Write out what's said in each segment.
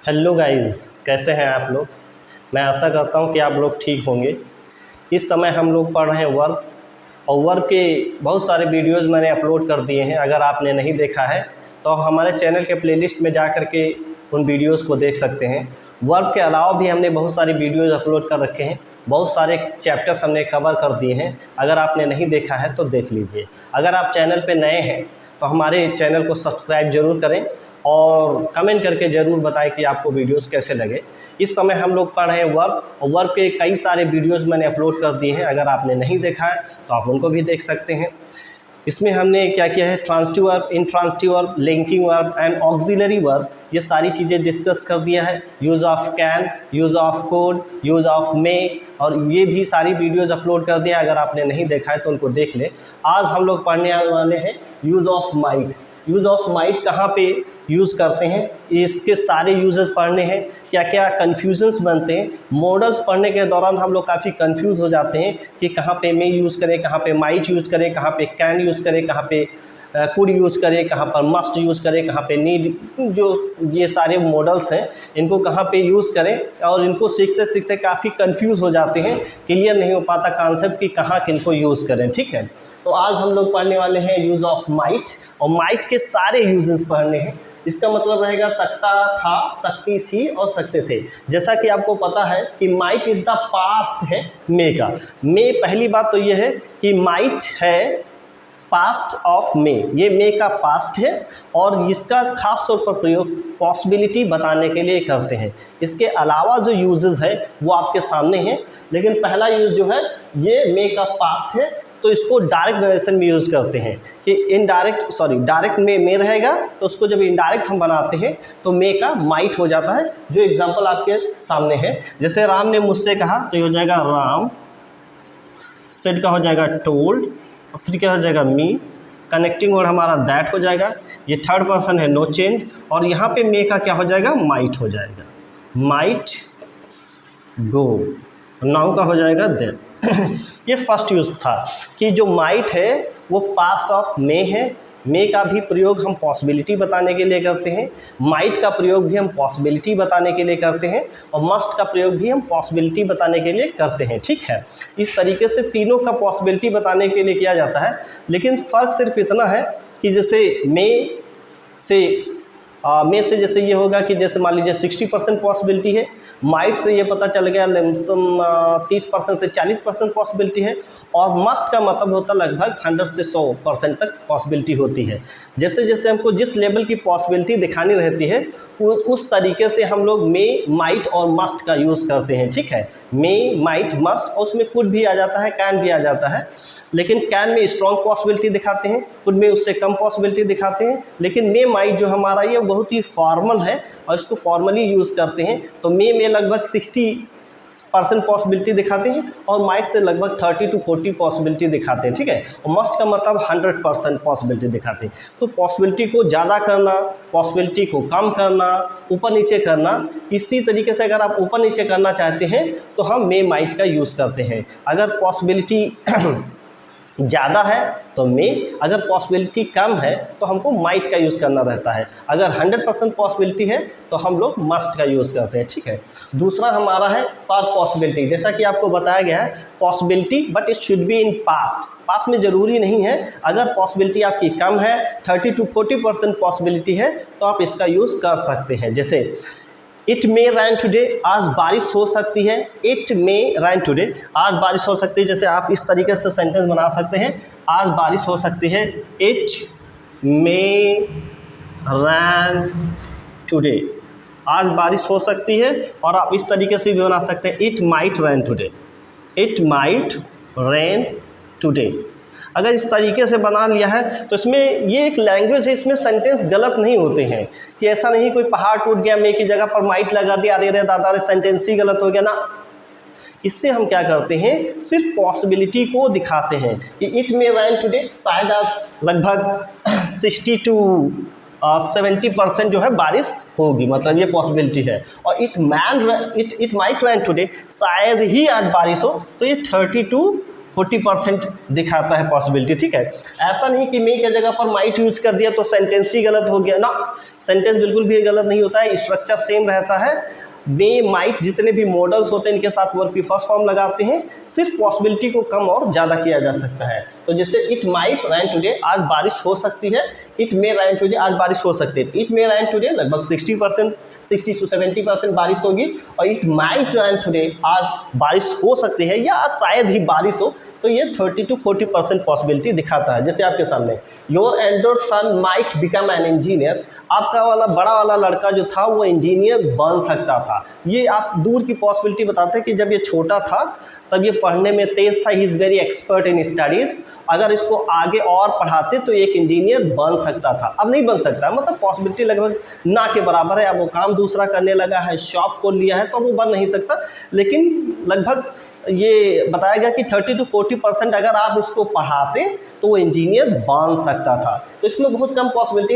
Hello guys, कैसे हैं आप लोग। मैं आशा करता हूं कि आप लोग ठीक होंगे। इस समय हम लोग पढ़ रहे हैं वर्ब, और वर्ब के बहुत सारे वीडियोस मैंने अपलोड कर दिए हैं। अगर आपने नहीं देखा है तो हमारे चैनल के प्लेलिस्ट में जा कर के उन वीडियोस को देख सकते हैं। वर्ब के अलावा भी हमने बहुत सारे वीडियोस अपलोड कर रखे हैं, बहुत सारे चैप्टर्स हमने कवर कर दिए हैं। अगर आपने नहीं देखा है तो देख लीजिए। अगर आप चैनल पे नए हैं तो हमारे चैनल को सब्सक्राइब ज़रूर करें और कमेंट करके ज़रूर बताएं कि आपको वीडियोस कैसे लगे। इस समय हम लोग पढ़ रहे हैं वर्ब, और वर्ब के कई सारे वीडियोस मैंने अपलोड कर दिए हैं। अगर आपने नहीं देखा है तो आप उनको भी देख सकते हैं। इसमें हमने क्या किया है, transitive verb, intransitive verb, linking verb and auxiliary verb, ये सारी चीज़ें डिस्कस कर दिया है। Use of can, use of code, use of May, और ये भी सारी वीडियोज़ अपलोड कर दिया है। अगर आपने नहीं देखा है तो उनको देख लें। आज हम लोग पढ़ने वाले हैं use of might. Use of might कहाँ पे यूज़ करते हैं, इसके सारे यूजेस पढ़ने हैं। क्या क्या कन्फ्यूजन्स बनते हैं, मॉडल्स पढ़ने के दौरान हम लोग काफ़ी कंफ्यूज हो जाते हैं कि कहाँ पे मे यूज़ करें, कहाँ पे माइट यूज़ करें, कहाँ पे कैन यूज़ करें, कहाँ पे कुड यूज़ करें, कहाँ पर मस्ट यूज़ करें, कहाँ पे नीड, जो ये सारे मॉडल्स हैं इनको कहाँ पे यूज़ करें। और इनको सीखते सीखते काफ़ी कंफ्यूज हो जाते हैं, क्लियर नहीं हो पाता कॉन्सेप्ट कि कहाँ किनको यूज़ करें। ठीक है, तो आज हम लोग पढ़ने वाले हैं यूज़ ऑफ माइट, और माइट के सारे यूजेस पढ़ने हैं। इसका मतलब रहेगा सकता था, सकती थी और सकते थे। जैसा कि आपको पता है कि माइट इज़ द पास्ट है मे का। मे, पहली बात तो ये है कि माइट है पास्ट ऑफ मे, ये मे का पास्ट है, और इसका खास तौर पर प्रयोग पॉसिबिलिटी बताने के लिए करते हैं। इसके अलावा जो यूजेस है वो आपके सामने हैं, लेकिन पहला यूज जो है ये मे का पास्ट है, तो इसको डायरेक्ट नरेशन में यूज़ करते हैं कि डायरेक्ट में रहेगा, तो उसको जब इनडायरेक्ट हम बनाते हैं तो मे का माइट हो जाता है। जो एग्जांपल आपके सामने है, जैसे राम ने मुझसे कहा तो ये हो जाएगा राम, सेड का हो जाएगा टोल्ड, और फिर क्या हो जाएगा मी, कनेक्टिंग वर्ड हमारा दैट हो जाएगा। ये थर्ड पर्सन है नो चेंज, और यहाँ पे मे का क्या हो जाएगा, माइट हो जाएगा, माइट गो। नाउ का हो जाएगा देन। ये फर्स्ट यूज़ था कि जो माइट है वो पास्ट ऑफ मे है। मे का भी प्रयोग हम पॉसिबिलिटी बताने के लिए करते हैं, माइट का प्रयोग भी हम पॉसिबिलिटी बताने के लिए करते हैं, और मस्ट का प्रयोग भी हम पॉसिबिलिटी बताने के लिए करते हैं। ठीक है, इस तरीके से तीनों का पॉसिबिलिटी बताने के लिए किया जाता है। लेकिन फ़र्क सिर्फ इतना है कि जैसे मे से जैसे ये होगा कि जैसे मान लीजिए 60% पॉसिबिलिटी है, माइट से ये पता चल गया 30% से 40% पॉसिबिलिटी है, और मस्ट का मतलब होता है लगभग 100 से 100% तक पॉसिबिलिटी होती है। जैसे जैसे हमको जिस लेवल की पॉसिबिलिटी दिखानी रहती है उस तरीके से हम लोग मे, माइट और मस्ट का यूज़ करते हैं। ठीक है, मे, माइट, मस्ट, और उसमें कुड भी आ जाता है, कैन भी आ जाता है। लेकिन कैन में स्ट्रॉन्ग पॉसिबिलिटी दिखाते हैं, कुड में उससे कम पॉसिबिलिटी दिखाते हैं। लेकिन मे, माइट जो हमारा ये बहुत ही फॉर्मल है और इसको फॉर्मली यूज़ करते हैं। तो मे में लगभग 60% पॉसिबिलिटी दिखाते हैं, और माइट से लगभग 30 to 40 पॉसिबिलिटी दिखाते हैं। ठीक है, और मस्ट का मतलब 100% पॉसिबिलिटी दिखाते हैं। तो पॉसिबिलिटी को ज़्यादा करना, पॉसिबिलिटी को कम करना, ऊपर नीचे करना, इसी तरीके से अगर आप ऊपर नीचे करना चाहते हैं तो हम मे, माइट का यूज़ करते हैं। अगर पॉसिबिलिटी ज़्यादा है तो मे, अगर पॉसिबिलिटी कम है तो हमको माइट का यूज़ करना रहता है। अगर 100% पॉसिबिलिटी है तो हम लोग मस्ट का यूज़ करते हैं। ठीक है, दूसरा हमारा है फॉर पॉसिबिलिटी। जैसा कि आपको बताया गया है possibility, but it should be in past. Past में ज़रूरी नहीं है, अगर पॉसिबिलिटी आपकी कम है, 30 to 40% पॉसिबिलिटी है, तो आप इसका यूज़ कर सकते हैं। जैसे इट मे रैन टुडे, आज बारिश हो सकती है। इट मे रैन टुडे, आज बारिश हो सकती है। जैसे आप इस तरीके से सेंटेंस बना सकते हैं, आज बारिश हो सकती है। इट मे रैन टुडे, आज बारिश हो सकती है। और आप इस तरीके से भी बना सकते हैं, it might rain today, it might rain today. अगर इस तरीके से बना लिया है तो इसमें ये एक लैंग्वेज है, इसमें सेंटेंस गलत नहीं होते हैं। कि ऐसा नहीं कोई पहाड़ टूट गया, मे की जगह पर माइट लगा दिया, अरे रे दादा रे सेंटेंस ही गलत हो गया ना। इससे हम क्या करते हैं, सिर्फ पॉसिबिलिटी को दिखाते हैं कि इट मे रैन टुडे, शायद आज लगभग 60 to 70% जो है बारिश होगी, मतलब ये पॉसिबिलिटी है। और इट माइट रैन टुडे, शायद ही आज बारिश हो, तो ये 30 to 40% दिखाता है पॉसिबिलिटी, ठीक है। ऐसा नहीं कि मे की जगह पर माइट यूज कर दिया तो सेंटेंस ही गलत हो गया ना, सेंटेंस बिल्कुल भी गलत नहीं होता है, स्ट्रक्चर सेम रहता है। मे माइट जितने भी मॉडल्स होते हैं इनके साथ वर्ब की फर्स्ट फॉर्म लगाते हैं, सिर्फ पॉसिबिलिटी को कम और ज़्यादा किया जा सकता है। तो जैसे इट माइट रेन टुडे, आज बारिश हो सकती है, इट मे रेन टुडे, आज बारिश हो सकती है। इट मे रेन टुडे लगभग 60% 60 से 70% बारिश होगी, और इट माइट रेन टुडे, आज बारिश हो सकती है या शायद ही बारिश हो, तो ये 30 to 40% पॉसिबिलिटी दिखाता है। जैसे आपके सामने your elder son might become an engineer, आपका वाला बड़ा वाला लड़का जो था वो इंजीनियर बन सकता था। ये आप दूर की पॉसिबिलिटी बताते हैं कि जब ये छोटा था तब ये पढ़ने में तेज़ था, he is very expert in studies, अगर इसको आगे और पढ़ाते तो एक इंजीनियर बन सकता था, अब नहीं बन सकता, मतलब पॉसिबिलिटी लगभग ना के बराबर है। अब वो काम दूसरा करने लगा है, शॉप खोल लिया है, तो वो बन नहीं सकता, लेकिन लगभग ये बताया गया कि 30 to 40% अगर आप इसको पढ़ाते तो वो इंजीनियर बन सकता था। तो इसमें बहुत कम possibility,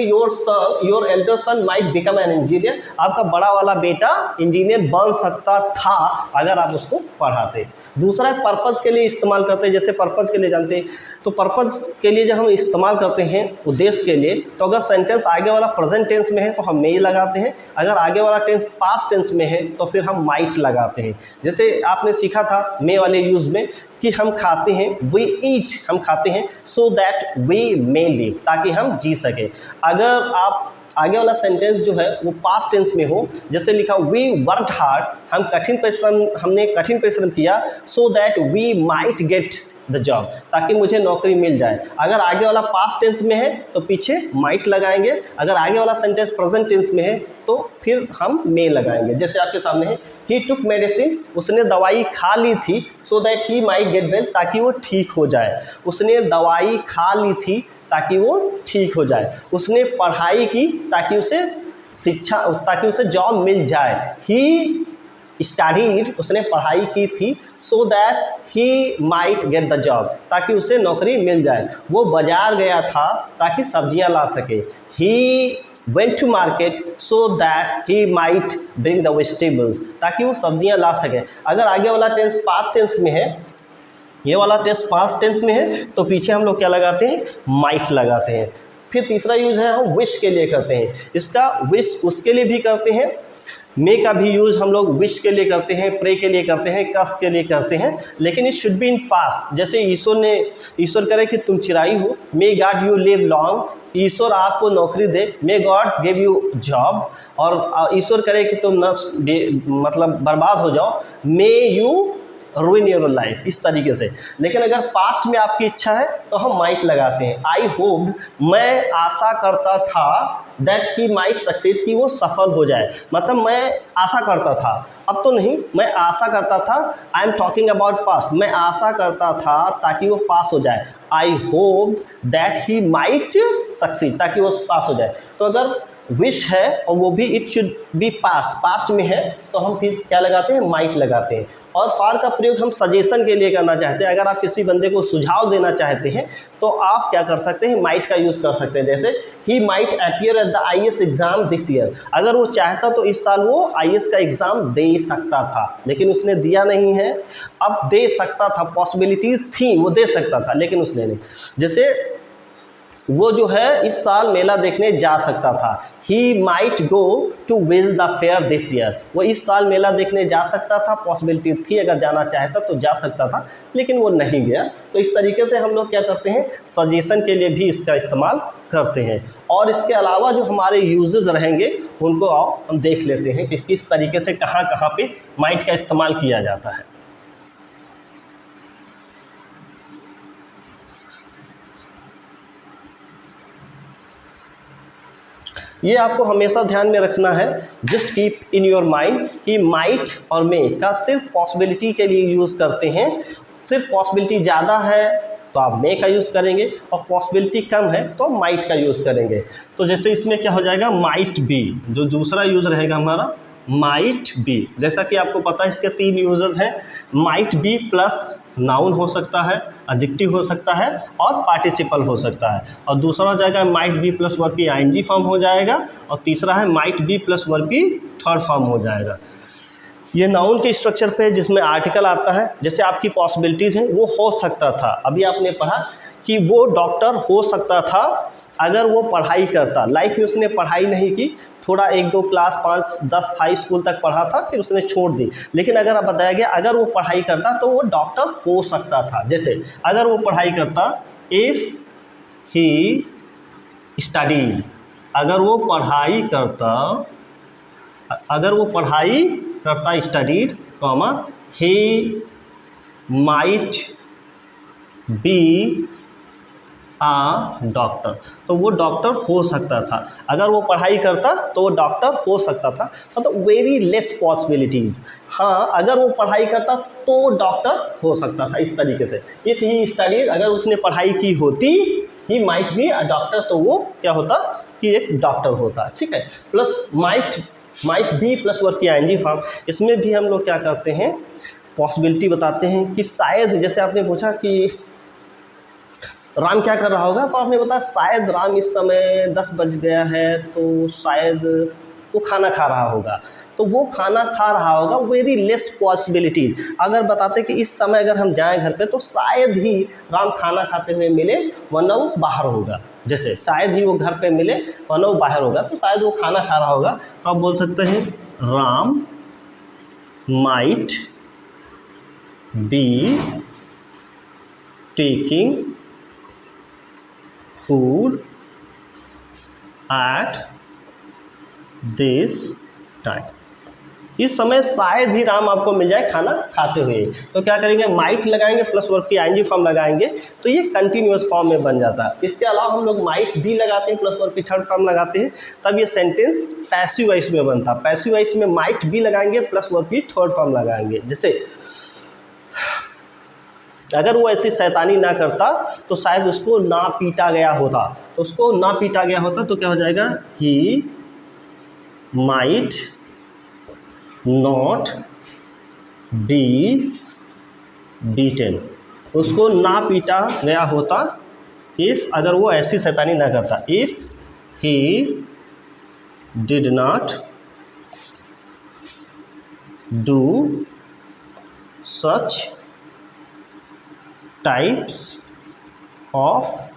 your elder son might become an engineer, आपका बड़ा वाला बेटा इंजीनियर बन सकता था अगर आप उसको पढ़ाते। दूसरा पर्पज़ के लिए इस्तेमाल करते हैं, जैसे पर्पज़ के लिए जानते हैं, तो पर्पज़ के लिए जब हम इस्तेमाल करते हैं उद्देश्य के लिए, तो अगर सेंटेंस आगे वाला प्रेजेंट टेंस में है तो हम मे लगाते हैं, अगर आगे वाला टेंस पास्ट टेंस में है तो फिर हम माइट लगाते हैं। जैसे आपने सीखा था मे वाले यूज़ में कि हम खाते हैं, वी ईट, हम खाते हैं, so that we may live, ताकि हम जी सकें। अगर आप आगे वाला सेंटेंस जो है वो पास्ट टेंस में हो, जैसे लिखा वी वर्कड हार्ड, हमने कठिन परिश्रम किया, so that we might get the job, ताकि मुझे नौकरी मिल जाए। अगर आगे वाला पास्ट टेंस में है तो पीछे माइट लगाएंगे, अगर आगे वाला सेंटेंस प्रेजेंट टेंस में है तो फिर हम मे लगाएंगे। जैसे आपके सामने है, ही टुक मेडिसिन, उसने दवाई खा ली थी, सो that he might get well, ताकि वो ठीक हो जाए। उसने दवाई खा ली थी ताकि वो ठीक हो जाए। उसने पढ़ाई की ताकि उसे जॉब मिल जाए। ही स्टडीड, उसने पढ़ाई की थी, सो that he might get the job, ताकि उसे नौकरी मिल जाए। वो बाजार गया था ताकि सब्जियां ला सके। He went to market so that he might bring the vegetables, ताकि वो सब्जियां ला सके। अगर आगे वाला टेंस पास्ट टेंस में है, ये वाला टेंस पास्ट टेंस में है, तो पीछे हम लोग क्या लगाते हैं, माइट लगाते हैं। फिर तीसरा यूज़ है हम विश के लिए करते हैं, इसका विश उसके लिए भी करते हैं, मे का भी यूज़ हम लोग विश के लिए करते हैं, प्रे के लिए करते हैं, कस के लिए करते हैं, लेकिन it should be in pass. जैसे ईश्वर करे कि तुम चिराई हो, may God you live long, ईश्वर आपको नौकरी दे, may God give you job, और ईश्वर करे कि तुम मतलब बर्बाद हो जाओ, may you ruin your life, इस तरीके से। लेकिन अगर पास्ट में आपकी इच्छा है तो हम माइट लगाते हैं। आई होप, मैं आशा करता था, दैट ही माइट सक्सीड, कि वो सफल हो जाए, मतलब मैं आशा करता था, अब तो नहीं, मैं आशा करता था। I am talking about past, मैं आशा करता था ताकि वो पास हो जाए। I hope that he might succeed, ताकि वो पास हो जाए। तो अगर विश है और वो भी इट शुड बी पास्ट में है, तो हम फिर क्या लगाते हैं, माइट लगाते हैं। और फॉर का प्रयोग हम सजेशन के लिए करना चाहते हैं, अगर आप किसी बंदे को सुझाव देना चाहते हैं तो आप क्या कर सकते हैं, माइट का यूज़ कर सकते हैं। जैसे he might appear at the IAS exam this year, अगर वो चाहता तो इस साल वो IAS का एग्ज़ाम दे सकता था, लेकिन उसने दिया नहीं है। अब दे सकता था, पॉसिबिलिटीज़ थी, वो दे सकता था, लेकिन उसने नहीं। जैसे वो जो है इस साल मेला देखने जा सकता था, he might go to visit the fair this year, वो इस साल मेला देखने जा सकता था, पॉसिबिलिटी थी, अगर जाना चाहता तो जा सकता था, लेकिन वो नहीं गया। तो इस तरीके से हम लोग क्या करते हैं, सजेशन के लिए भी इसका इस्तेमाल करते हैं। और इसके अलावा जो हमारे यूजेस रहेंगे उनको आओ हम देख लेते हैं कि किस तरीके से कहाँ कहाँ पे माइट का इस्तेमाल किया जाता है। ये आपको हमेशा ध्यान में रखना है, just keep in your mind कि माइट और मे का सिर्फ पॉसिबिलिटी के लिए यूज़ करते हैं। सिर्फ पॉसिबिलिटी ज़्यादा है तो आप मे का यूज़ करेंगे, और पॉसिबिलिटी कम है तो माइट का यूज़ करेंगे। तो जैसे इसमें क्या हो जाएगा, माइट बी, जो दूसरा यूज़ रहेगा हमारा माइट बी। जैसा कि आपको पता है इसके 3 यूज़र हैं, माइट बी प्लस नाउन हो सकता है, एडजेक्टिव हो सकता है, और पार्टिसिपल हो सकता है। और दूसरा हो जाएगा माइट बी प्लस वर्ब की ING फॉर्म हो जाएगा, और तीसरा है माइट बी प्लस वर्ब की थर्ड फॉर्म हो जाएगा। ये नाउन के स्ट्रक्चर पे जिसमें आर्टिकल आता है, जैसे आपकी पॉसिबिलिटीज़ हैं, वो हो सकता था, अभी आपने पढ़ा कि वो डॉक्टर हो सकता था अगर वो पढ़ाई करता। लाइफ में उसने पढ़ाई नहीं की, थोड़ा 1-2 क्लास 5-10 हाई स्कूल तक पढ़ा था, फिर उसने छोड़ दी। लेकिन अगर आप बताया गया अगर वो पढ़ाई करता तो वो डॉक्टर हो सकता था। जैसे अगर वो पढ़ाई करता, इफ़ ही स्टडीड, अगर वो पढ़ाई करता studied, comma he might be a doctor, तो वो डॉक्टर हो सकता था। अगर वो पढ़ाई करता तो वो डॉक्टर हो सकता था, मतलब वेरी लेस पॉसिबिलिटीज़। हाँ, अगर वो पढ़ाई करता तो डॉक्टर हो सकता था, इस तरीके से। इफ़ ही स्टडीड, अगर उसने पढ़ाई की होती, ही माइट बी अ डॉक्टर, तो वो क्या होता कि एक डॉक्टर होता। ठीक है, plus might be plus verb की आईएनजी फॉर्म, इसमें भी हम लोग क्या करते हैं, पॉसिबिलिटी बताते हैं कि शायद, जैसे आपने पूछा कि राम क्या कर रहा होगा, तो आपने बताया शायद राम इस समय 10 बज गया है, तो शायद वो खाना खा रहा होगा, तो वो खाना खा रहा होगा, वेरी लेस पॉसिबिलिटी। अगर बताते कि इस समय अगर हम जाएं घर पे तो शायद ही राम खाना खाते हुए मिले, वरना वो बाहर होगा। जैसे शायद ही वो घर पे मिले वरना वो बाहर होगा, तो शायद वो खाना खा रहा होगा, तो आप बोल सकते हैं Ram might be taking food at this time. इस समय शायद ही राम आपको मिल जाए खाना खाते हुए, तो क्या करेंगे, माइट लगाएंगे प्लस वर्ब की आईएनजी फॉर्म लगाएंगे, तो ये कंटिन्यूअस फॉर्म में बन जाता है। इसके अलावा हम लोग माइट भी लगाते हैं, प्लस वर्ब की थर्ड फॉर्म लगाते हैं, तब ये सेंटेंस पैसिव वॉइस में बनता है। पैसिव वॉइस में माइट भी लगाएंगे प्लस वर्ब की थर्ड फॉर्म लगाएंगे। जैसे अगर वो ऐसी शैतानी ना करता तो शायद उसको ना पीटा गया होता, तो उसको ना पीटा गया होता तो क्या हो जाएगा, he might not be beaten, उसको ना पीटा गया होता इफ़, अगर वो ऐसी शैतानी ना करता, if he did not do such types of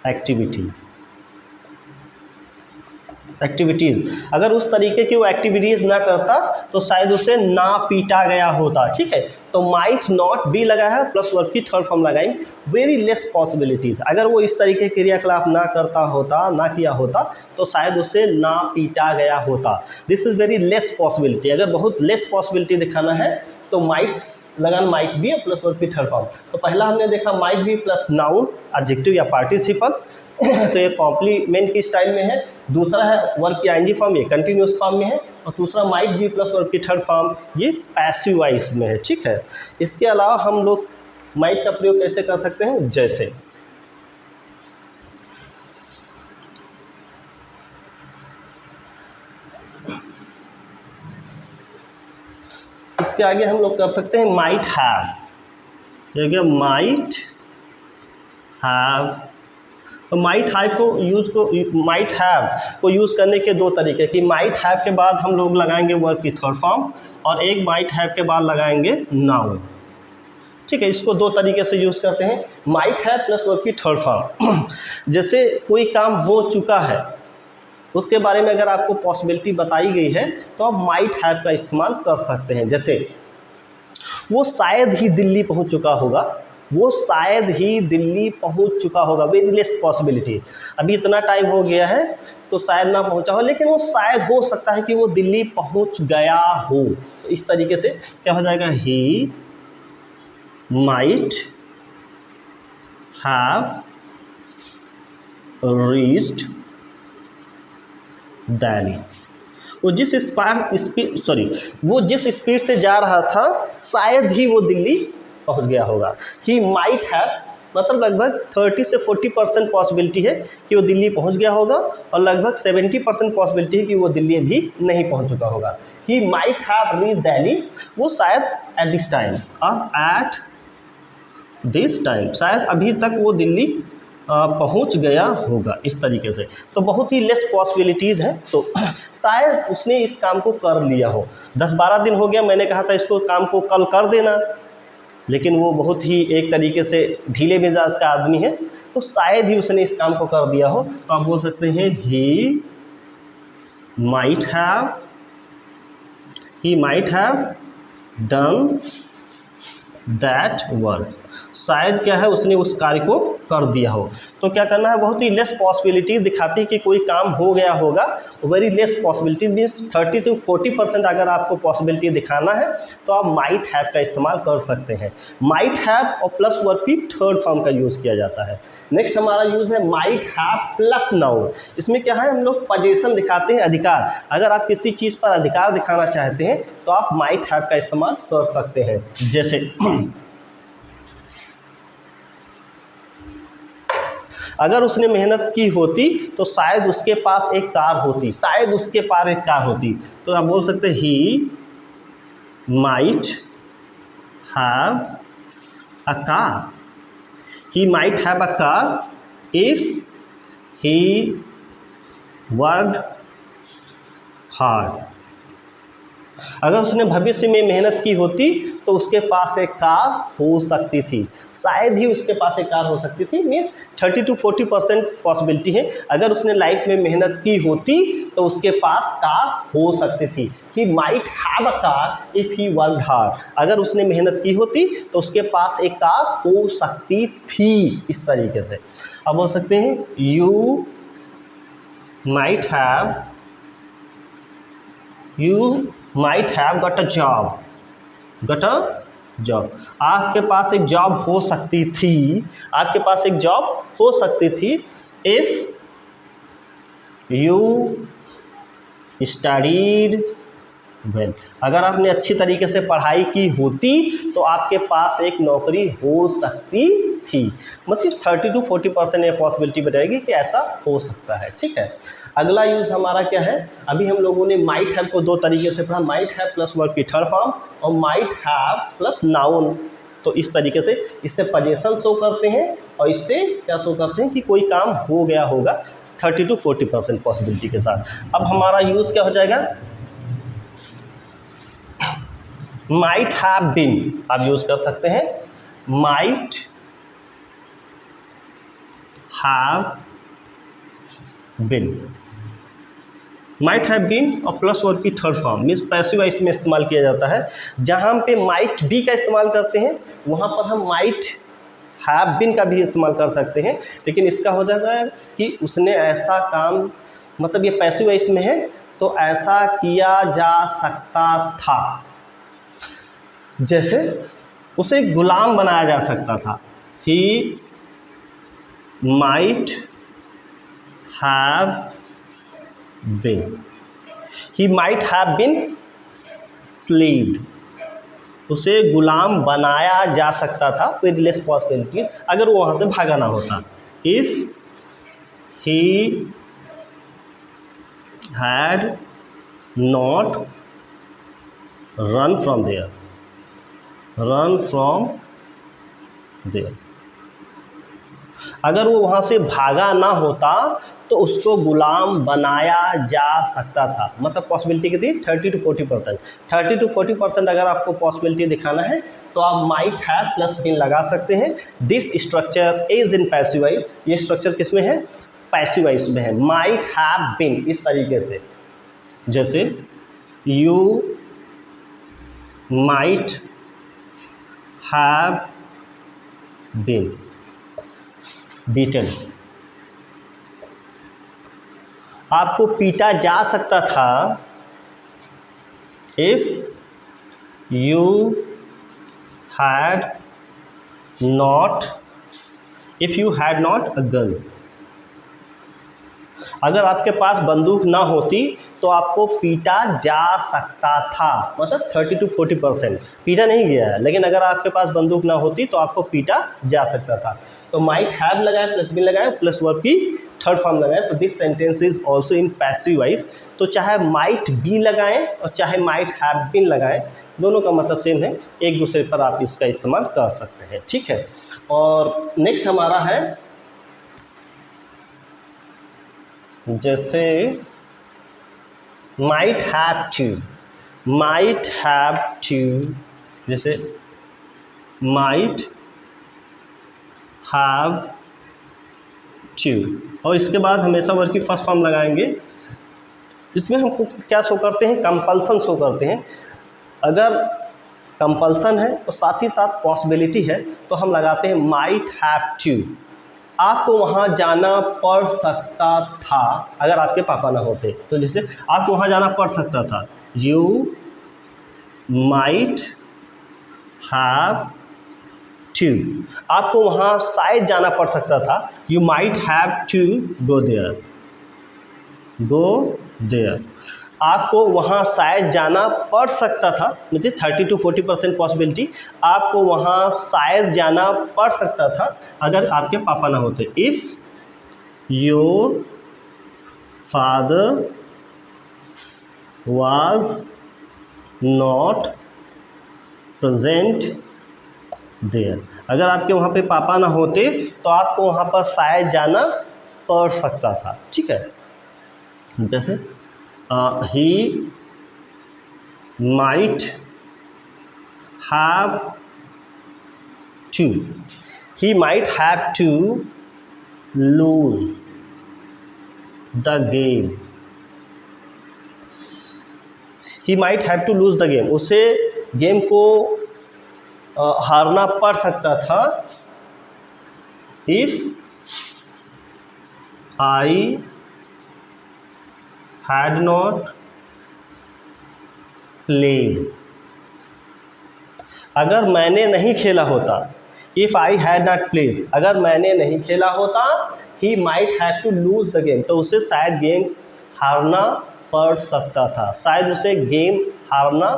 activities, अगर उस तरीके की वो एक्टिविटीज़ ना करता तो शायद उसे ना पीटा गया होता। ठीक है, तो माइट नॉट बी लगा है, प्लस वर्ब की थर्ड फॉर्म लगाई, वेरी लेस पॉसिबिलिटीज़। अगर वो इस तरीके के क्रियाकलाप ना करता होता, ना किया होता, तो शायद उसे ना पीटा गया होता। This is very less possibility. अगर बहुत लेस पॉसिबिलिटी दिखाना है तो माइट लगाना, माइट बी प्लस वर्ब की थर्ड फॉर्म। तो पहला हमने देखा might be plus noun adjective या पार्टिसिपल, तो ये कॉम्प्लीमेंट की स्टाइल में है। दूसरा है वर्ब की आईएनजी फॉर्म, ये कंटिन्यूअस फॉर्म में है। और दूसरा माइट बी प्लस वर्ब की थर्ड फॉर्म, ये पैसिव वॉइस में है। ठीक है, इसके अलावा हम लोग माइट का प्रयोग कैसे कर सकते हैं, जैसे इसके आगे हम लोग कर सकते हैं माइट हैव, देखिए माइट हैव। तो माइट हैव को यूज़ करने के दो तरीके, कि माइट हैव के बाद हम लोग लगाएंगे वर्ब की थर्ड फॉर्म, और एक माइट हैव के बाद लगाएंगे नाउन। ठीक है, इसको दो तरीके से यूज़ करते हैं, माइट हैव प्लस वर्ब की थर्ड फॉर्म। जैसे कोई काम हो चुका है, उसके बारे में अगर आपको पॉसिबिलिटी बताई गई है तो आप माइट हैव का इस्तेमाल कर सकते हैं। जैसे वो शायद ही दिल्ली पहुंच चुका होगा, वो शायद ही दिल्ली पहुंच चुका होगा, वेरी लेस पॉसिबिलिटी। अभी इतना टाइम हो गया है तो शायद ना पहुंचा हो, लेकिन वो शायद हो सकता है कि वो दिल्ली पहुंच गया हो। तो इस तरीके से क्या हो जाएगा, ही माइट हैव रीच्ड दिल्ली। वो जिस स्पीड से जा रहा था शायद ही वो दिल्ली पहुंच गया होगा। ही माइट हैव मतलब लगभग 30 से 40% पॉसिबिलिटी है कि वो दिल्ली पहुंच गया होगा, और लगभग 70% पॉसिबिलिटी है कि वो दिल्ली भी नहीं पहुंच चुका होगा। ही माइट हैव रीच्ड दिल्ली, वो शायद एट दिस टाइम, अब एट दिस टाइम, शायद अभी तक वो दिल्ली पहुंच गया होगा, इस तरीके से। तो बहुत ही लेस पॉसिबिलिटीज़ हैं, तो शायद उसने इस काम को कर लिया हो। 10-12 दिन हो गया, मैंने कहा था इसको काम को कल कर देना, लेकिन वो बहुत ही एक तरीके से ढीले मिजाज का आदमी है, तो शायद ही उसने इस काम को कर दिया हो। तो आप बोल सकते हैं ही might have done that work. शायद क्या है, उसने उस कार्य को कर दिया हो। तो क्या करना है, बहुत ही लेस पॉसिबिलिटी दिखाती कि कोई काम हो गया होगा, वेरी लेस पॉसिबिलिटी मीन्स 30 से 40% अगर आपको पॉसिबिलिटी दिखाना है तो आप माइट हैव का इस्तेमाल कर सकते हैं। माइट हैव और प्लस वर्ब की थर्ड फॉर्म का यूज़ किया जाता है। नेक्स्ट हमारा यूज़ है माइट हैव प्लस नाउन। इसमें क्या है, हम लोग पोजीशन दिखाते हैं, अधिकार। अगर आप किसी चीज़ पर अधिकार दिखाना चाहते हैं तो आप माइट हैव का इस्तेमाल कर सकते हैं। जैसे अगर उसने मेहनत की होती तो शायद उसके पास एक कार होती, शायद उसके पास एक कार होती। तो आप बोल सकते हैं ही might have a car. He might have a car if he worked hard. अगर उसने भविष्य में मेहनत की होती तो उसके पास एक कार हो सकती थी। शायद ही उसके पास एक कार हो सकती थी मीन्स 30 to 40% पॉसिबिलिटी है। अगर उसने लाइफ में मेहनत की होती तो उसके पास कार हो सकती थी। ही might have a car if he worked hard. अगर उसने मेहनत की होती तो उसके पास एक कार हो सकती थी, इस तरीके से। अब बोल सकते हैं you might have got a job. आपके पास एक जॉब हो सकती थी, आपके पास एक जॉब हो सकती थी इफ़ यू स्टडीड वेल। अगर आपने अच्छी तरीके से पढ़ाई की होती तो आपके पास एक नौकरी हो सकती थी। मतलब 30 to 40% ये पॉसिबिलिटी बताएगी कि ऐसा हो सकता है। ठीक है, अगला यूज़ हमारा क्या है, अभी हम लोगों ने माइट हैव को दो तरीके से पढ़ा, माइट हैव प्लस वर्ब की थर्ड फॉर्म और माइट हैव प्लस नाउन। तो इस तरीके से इससे पोजीशन शो करते हैं और इससे क्या शो करते हैं कि कोई काम हो गया होगा 30 to 40% पॉसिबिलिटी के साथ। अब हमारा यूज़ क्या हो जाएगा, माइट हैव बीन। आप यूज़ कर सकते हैं might have been. Might have been और प्लस वर्ब की third form means passive voice में इस्तेमाल किया जाता है। जहाँ पे माइट बी का इस्तेमाल करते हैं वहाँ पर हम माइट हैव बीन का भी इस्तेमाल कर सकते हैं, लेकिन इसका हो जाएगा कि उसने ऐसा काम, मतलब ये पैसिव वॉइस में है तो ऐसा किया जा सकता था। जैसे उसे गुलाम बनाया जा सकता था, he might have been. He might have been slaved. उसे गुलाम बनाया जा सकता था विद लेस पॉसिबिलिटी, अगर वो वहाँ से भागा ना होता। If he had not run from there. अगर वो वहाँ से भागा ना होता तो उसको गुलाम बनाया जा सकता था। मतलब पॉसिबिलिटी कितनी, 30 to 40%। 30 to 40% अगर आपको पॉसिबिलिटी दिखाना है तो आप माइट हैव प्लस बीन लगा सकते हैं। This structure is in passive voice. ये स्ट्रक्चर किस में है, पैसिव वॉइस में है। माइट हैव बीन इस तरीके से, जैसे you might have been beaten. आपको पीटा जा सकता था if you had not a gun. अगर आपके पास बंदूक ना होती तो आपको पीटा जा सकता था। मतलब 30 to 40%। पीटा नहीं गया है, लेकिन अगर आपके पास बंदूक ना होती तो आपको पीटा जा सकता था। तो माइट हैव लगाए, प्लस बीन लगाए, प्लस वर्ब की थर्ड फॉर्म लगाए, तो this sentence is also in passive voice. तो चाहे माइट बी लगाएं और चाहे माइट हैव बीन लगाएं, दोनों का मतलब सेम है, एक दूसरे पर आप इसका इस्तेमाल कर सकते हैं। ठीक है, और नेक्स्ट हमारा है जैसे might have to, जैसे might have to, और इसके बाद हमेशा वर्ब की फर्स्ट फॉर्म लगाएंगे। इसमें हमको क्या शो करते हैं, कंपल्सन शो करते हैं। अगर कंपल्सन है और साथ ही साथ पॉसिबिलिटी है तो हम लगाते हैं माइट हैव टू, आपको वहाँ जाना पड़ सकता था अगर आपके पापा ना होते। तो जैसे आपको वहाँ जाना पड़ सकता था, यू माइट हैव टू, आपको वहाँ शायद जाना पड़ सकता था, you might have to go there, आपको वहाँ शायद जाना पड़ सकता था, मुझे 30 to 40% पॉसिबिलिटी, आपको वहाँ शायद जाना पड़ सकता था अगर आपके पापा ना होते। If your father was not present there, अगर आपके वहाँ पे पापा ना होते तो आपको वहाँ पर शायद जाना पड़ सकता था। ठीक है, जैसे he might have to, he might have to lose the game, he might have to lose the game, उसे गेम को हारना पड़ सकता था। if I had not played, अगर मैंने नहीं खेला होता, if I had not played, अगर मैंने नहीं खेला होता, he might have to lose the game, तो उसे शायद गेम हारना पड़ सकता था, शायद उसे गेम हारना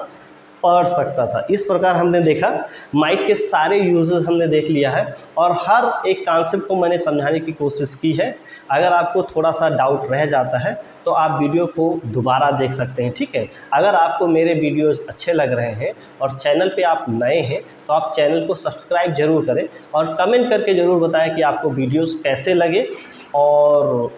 पड़ सकता था। इस प्रकार हमने देखा माइट के सारे यूजेस हमने देख लिया है और हर एक कॉन्सेप्ट को मैंने समझाने की कोशिश की है। अगर आपको थोड़ा सा डाउट रह जाता है तो आप वीडियो को दोबारा देख सकते हैं। ठीक है, अगर आपको मेरे वीडियोस अच्छे लग रहे हैं और चैनल पे आप नए हैं तो आप चैनल को सब्सक्राइब ज़रूर करें और कमेंट करके ज़रूर बताएं कि आपको वीडियोस कैसे लगे। और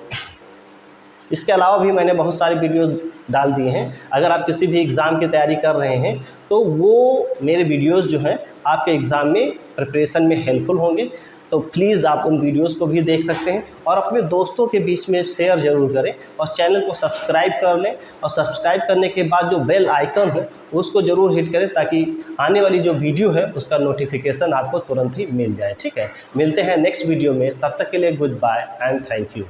इसके अलावा भी मैंने बहुत सारे वीडियो डाल दिए हैं, अगर आप किसी भी एग्ज़ाम की तैयारी कर रहे हैं तो वो मेरे वीडियोस जो हैं आपके एग्ज़ाम में प्रिपरेशन में हेल्पफुल होंगे। तो प्लीज़ आप उन वीडियोस को भी देख सकते हैं और अपने दोस्तों के बीच में शेयर ज़रूर करें और चैनल को सब्सक्राइब कर लें। और सब्सक्राइब करने के बाद जो बेल आइकन है उसको ज़रूर हिट करें ताकि आने वाली जो वीडियो है उसका नोटिफिकेशन आपको तुरंत ही मिल जाए। ठीक है, मिलते हैं नेक्स्ट वीडियो में, तब तक के लिए goodbye and thank you.